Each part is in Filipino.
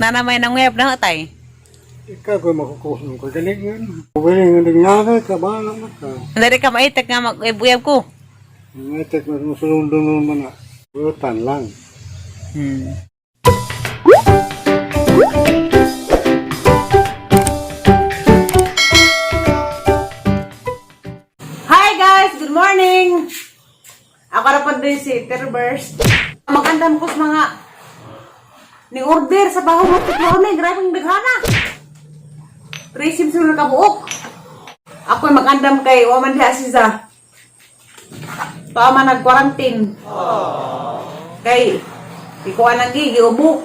Nanamay ng web na tay. Ikaw ko makukuha ko galingan. Galingan din nga ka ba naman ka. Dari ka maitek nga mag-web ko. Ngatek mas musulong-dulong mo na. Butan lang. Hi guys! Good morning! Ako na pa din si Terburst. Magandam ko sa mga ni-order sa baho mo. Tiklone, grabing daghana. 3 sims na nakabuok. Ako magandam kay Waman Diha Siza. Tama nag-quarantine. Kay, ikuha nang giubok.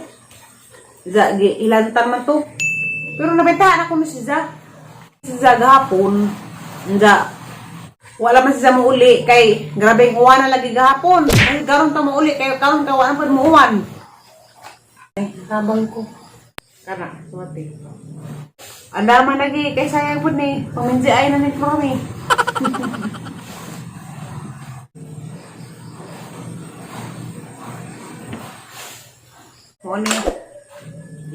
Ilantan man to. Pero nabitaan ako na Siza. Siza gahapon. Wala man siya mauli kay grabing uwan na lagi gahapon. Ay garon ta mauli kay karon kawan pa mo uwan. Ay habang ko. Kana suwati. Anda man lagi kay sayang pud ni paminji ay na ni kami. Mo ni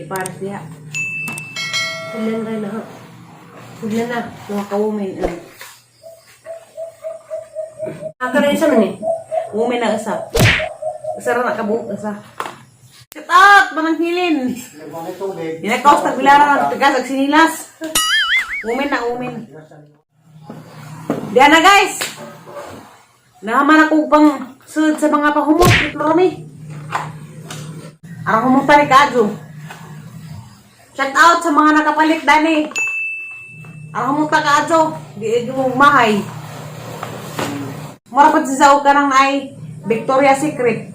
ipares dia. Kulen ray na. Kulen na mga kawumin. Ako rin isa man eh. Umi na usap. Usa ra na kabuok usa. Sit out! Manang hilin! Dinakaos tagbilaran ng tigas ag sinilas. Umin na umin. Diyan na guys! Nahaman ako pang sud sa mga pahumot. Ito kami. Arang humot tari kaadyo. Shout out sa mga nakapalit dani. Arang humot ta kaadyo. Di mo mahay. Marapat sa ka ng ay Victoria's Secret.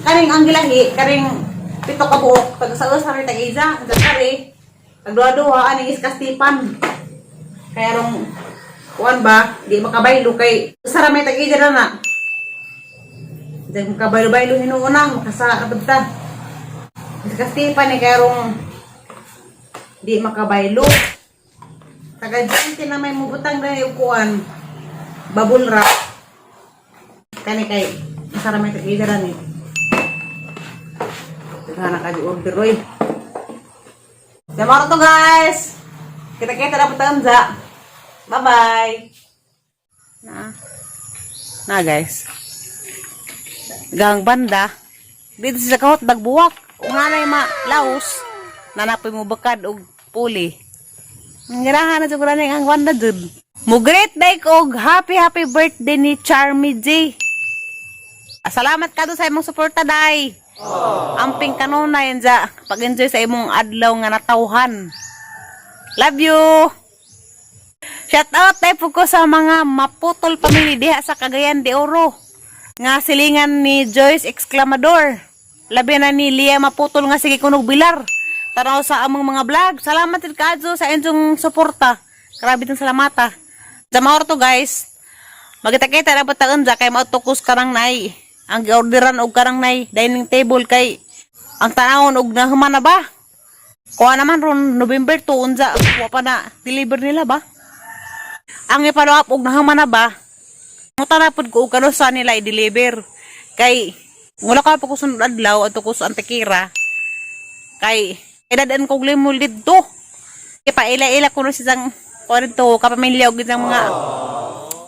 Karing ang gilahi, karing pito ka buok. Tag-saos na rin tag-iza. Tag-kari. Tag-duha-duha. Aning iskastipan. Kaya rong kuwan ba, di makabaylo kay saramay tag-iza na na. Di makabaylo-baylo hinuunang. Makasarabad ta. Iskastipan eh kaya rong di makabaylo. Taga-dyan na may mubutang na yung kuwan. Bubble wrap. Kani kay masara may tag-idaran eh. Taghanak ka di order oy. Samaro to guys. Kita-kita na po tayo. Bye-bye. Na guys. Gang banda. Dito sa kahot bagbuwak. Kung hanay laos. Nanapoy mo bakad og puli. Ang girahan na siguro na ang banda dun. Mugreat day ko og happy birthday ni Charmy J. Salamat ka doon sa imong suporta, day. Amping kanunay yan dyan. Pag-enjoy sa imong adlaw nga natawhan. Love you! Shout out tayo po ko sa mga maputol pamilya diha sa Cagayan de Oro. Nga silingan ni Joyce Exclamador. Labi na ni Lia Maputol nga sige kunog bilar. Tanaw sa among mga vlog. Salamat din kaadyo sa inyong suporta. Grabe din salamata. Sa mga to guys. Magkita-kita na ba taon dyan kay mautukos karang nai. Ang orderan og karang nay dining table kay ang tanawon og nahuman na ba? Kuha naman ron November 2 unsa wa pa na deliver nila ba? Ang i-follow up og nahuman na ba? Muta na pud ko og kano sa nila i-deliver kay wala ka pa ko sunod adlaw adto ko sa Antikira kay edadan kog limol didto. Kay paila-ila kuno siyang kuno kapamilya og isang mga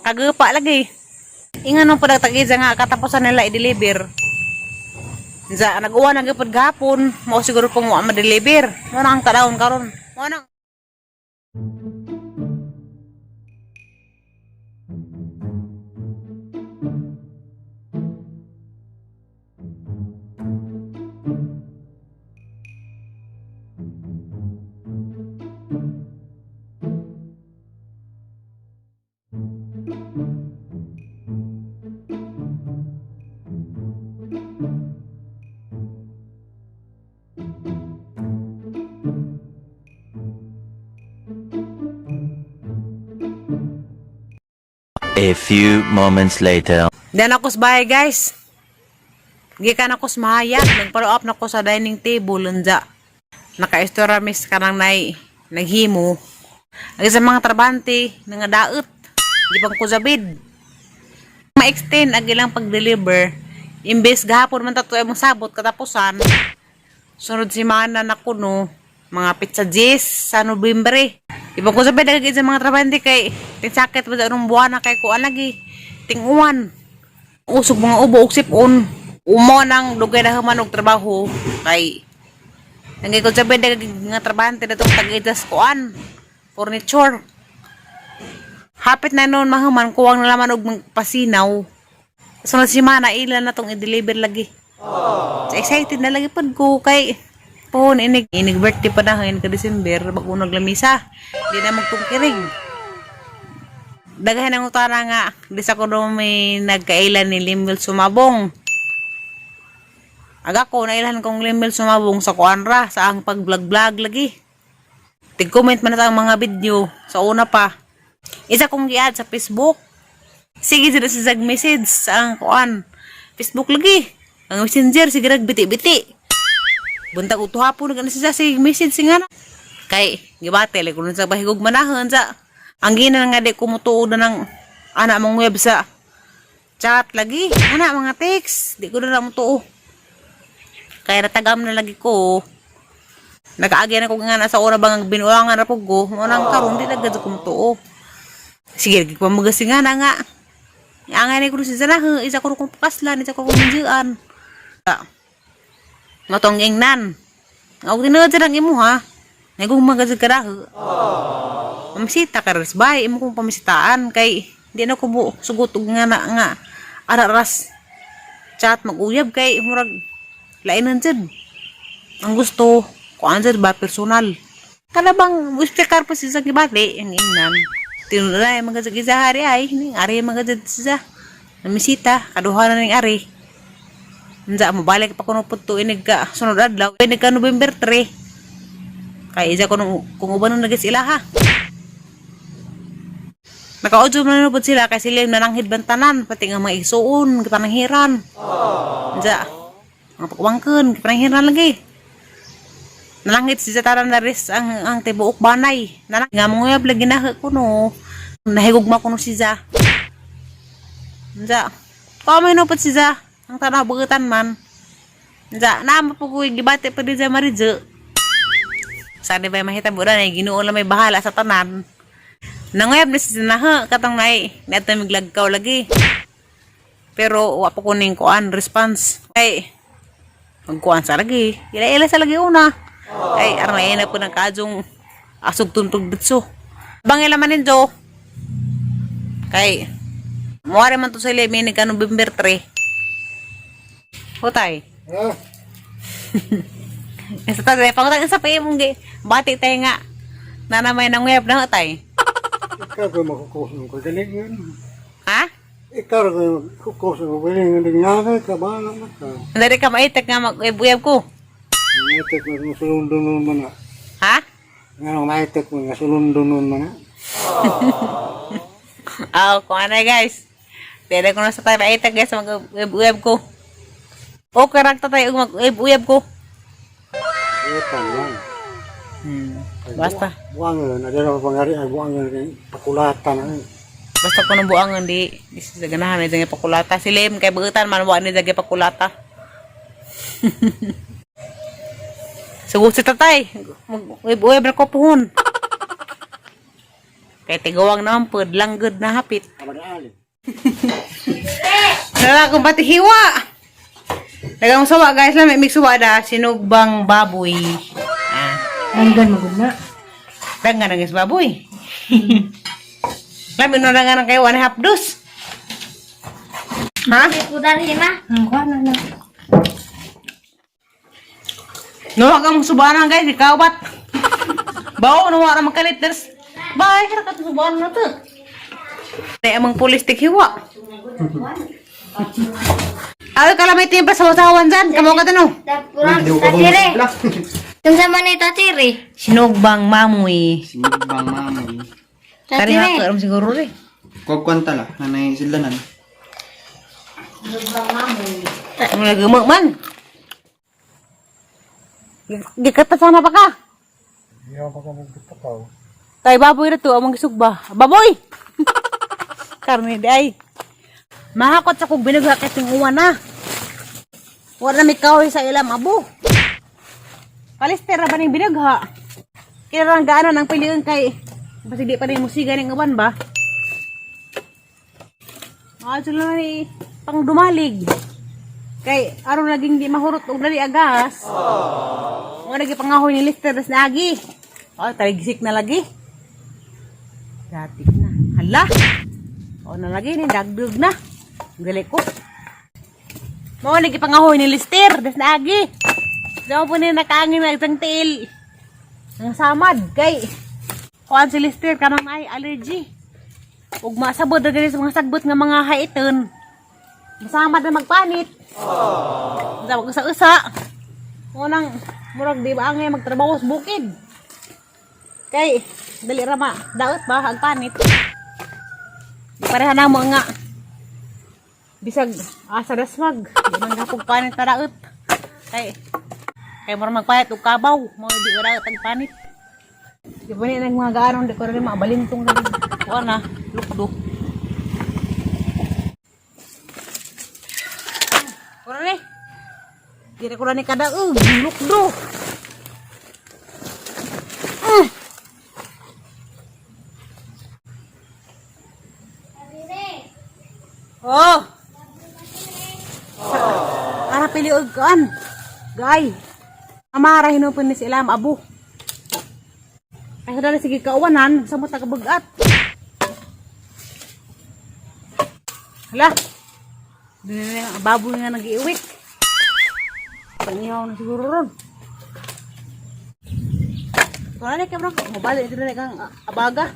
kagapa lagi. Ingan nung pagtag-iza nga katapusan nila i-deliver. Nag-uwan na gipod gapon, mao siguro pong ma-deliver. Mo nang kadawon karon. Mo nang A few moments later. dan ako sa bahay guys. Gikan ako sa mahayag, nag-follow up na ko sa dining table unja. Naka-istora miss kanang naghimo. Agi sa mga trabante nga daot. Di bang ko zabid. Ma-extend agi lang pag-deliver. Imbes gahapon man tato imong sabot katapusan. Sunod si mana na kuno, mga pizza Jis sa Nobyembre. Iba ko sabi dagagin sa mga trabahante kay tinsakit pa sa anong buwan na kay kuan lagi. Tinguan. Usog mga ubo og sipon. Umo nang dugay na human og trabaho kay nangay ko sabi dagagin nga trabahante na itong tag-itas kuan. Furniture. Hapit na noon mahuman kuwang na laman og pasinaw. Sunod si mana ilan na tong i-deliver lagi. So, excited na lagi pod ko kay pohon inig birthday pa na ngayon ka December mag-unag lamisa. Di na magtungkirig. Dagahan ang utara nga di sa kuno may nagkailan ni Limil Sumabong. Aga ko nailan kong Limil Sumabong sa kuanra sa ang pag-vlog lagi. Tig-comment man na ang mga video sa una pa. Isa kong gi-add sa Facebook. Sige sila sa message sa ang kuan. Facebook lagi. Ang messenger sige nagbiti-biti. Buntag utuha po nag siya sige message singa na. Kay gibate like kun sa bahigog manahon sa. Ang gina nga di kumutuod na ng ana mong web sa chat lagi. Ana mga text, di ko na mo tuo. Kaya natagam na lagi ko. Nakaagi na ko nga na sa ora bang binuangan ra pug go. Mo nang karon di lagad ko mutuo. Sige gi pa magasinga na nga. Angay ni ko si sana isa ko kung pakaslan, isa ko kung minjuan. Matong ingnan. Ang tinod sa imo ha. Nagong magazig ka na. Pamisita ka res bay. Imo kong pamisitaan. Kay di na ko bu sugutog nga na nga. Araras. Chat mag-uyab kay murag lainan dyan. Ang gusto. Kuan dyan ba personal. Kalabang wispekar pa siya sa kibati. Ang ingnan. Tinulay magazig isa hari ay. Ari magazig siya. Namisita. Kaduha na ng ari. Nza mo balik pa kuno pud inig ka sunod adlaw inig ka November 3 kay isa kuno kung uban na nagis ila ha nakaudyo na pud sila kay sila nananghid bantanan pati nga mga isuon gipananghiran nza mga pagwangken gipananghiran lagi nananghid si taran na ris ang tibuok banay nanang nga monguyab lagi na kuno nahigugma kuno siya nza pamay no pud siya ang tanah bagatan man. Nja, nama po ko gibate pa di sa Marijo. Sana ba mahita mo na Ginoo lang may bahala sa tanan. Nangayab na si sinaha katong nay nato miglagkaw lagi. Pero wa pa kuning kuan response. Ay magkuan sa lagi. Ila sa lagi una. Ay aron na po ng kajong asog tuntog ditso. Bangila man ninyo. Kay muari man to sa ile ni ka November 3. Hutay. Ah, Sa tatay, pangutang sa payo mong bati tayo nga. Nanamay ng web na hutay. ikaw ko makukusun ko galingan. Ha? Ikaw ko makukusun ko galingan din nga ka ba naman ka. Hindi ka maitek nga mag-web ko. Maitek mo nga sulundon nun man na. Ha? Nga maitek mo nga sulundon nun man na. Kung ano guys. Pwede ko na sa tayo maitek guys mag-web ko. O karakta tayo mag-web ko. Ito lang. Basta. Buwangan, ada na pangari ay buwangan kay pakulatan na. Basta ko nang buangan di sa ganahan ni nga pakulata. Silim kay buutan man wa ni dagi pakulata. Sugo si tatay. Mag-web na ko puhon. Kay tigawang naman pod langgod na hapit. Abad-ali. Nala kong pati hiwa. Dagang sawa guys lang may mix da sinugbang baboy. Hanggan magud na. Dangan ang is baboy. Lamin no dangan kayo one half dos. Ha? Udar hima. Ang kuan na. No kang subanan guys ikaw bat. Bawo no wala magkaliters. Bye kira ka subanan na to. Tay amang pulis tik hiwa. Ay, kala may timpa sa usawan dyan. Kamu ka tanong. Tapurang tatire. Yung sama ni tatire. Sinugbang mamoy. Sinugbang mami. Tari na Tatire. ako siguro rin. Kukwanta la, nanay silanan. Ang nagumag man. Gikata sana pa ka. Iya pa ka magpataw. Tay baboy na to, amang gisugba. Baboy! Karne di ay. Mahakot sa kong binagakit ng uwan na. Wala na may kahoy sa ilam, abo. Kalister ba ning binagha? Kaya lang gaanan ang piliun kay basta di pa rin musiga ning uban ba? Sila ni pang dumalig. Kay aron naging di mahurot og dali agas. Mo lagi pangahoy ni Lister das nagi. Taligsik na lagi. Dati na. Hala. Na lagi ni dagdug na. Gali ko. Mo lagi pangahoy ni Lister das nagi. Daw po ni nakaangin na isang tiil. Ang samad kay kuan si Lister kanang may allergy. Ug masabod na diri sa mga sagbot nga mga haiton. Masamad na magpanit. Daw usa-usa. Unang murag di ba angay magtrabaho sa bukid. Kay dali ra ma daot ba ang panit. Pareha na mo nga. Bisag asa dasmag, di man gapog panit ta daot. Kay murag magpanit og kabaw, mo di ra daot ang panit. Di ba ni nang mga gaaron di ko rin mabalintong na. Kuha na, lukdo. Kuha na Di ko na ni kada, lukdo. Oh! Para pili og kuan. Gay. Amara hinupon ni sila abu. Ay dali sige kauwanan sa mo tagabugat. Hala. Dili na baboy nga nag-iuwit. Panihaw na siguro ron. Wala na bro, mobile dili na kang abaga.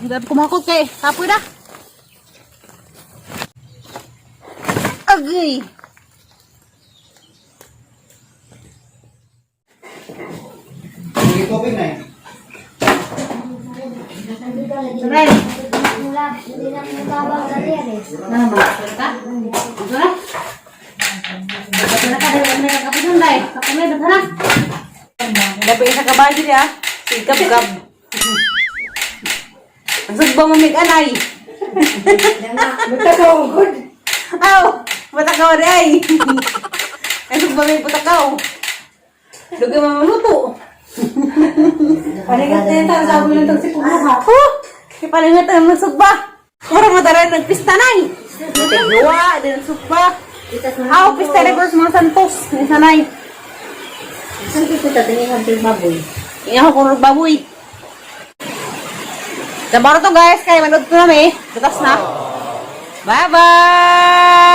Hindi kumakot kay tapoy na. Agay. Hindi ko na eh. Saray. Hindi na magbabaw sa teres. Nama, ka? Ugara. Bakit ka dahil may kapitan dai? Kapamay na. Dapat isa ka ba dia? Sigap-gap. Ang sugbang mamig anay. Matakaw good. Aw, matakaw rin ay. Ang sugbang may patakaw. Dugi mamuluto. Palingat na yung tao sa ulo ng sipuha. Ipalingat ang sugba. Para madaray ng pista nay. Tigwa, din ang sugba. Aw, pista rin ko sa mga santos. Ni sanay. Saan kita tingin ang baboy? Iyan ako kung baboy. Sabaro to guys, kaya manood ko na eh. Bukas na. Bye-bye!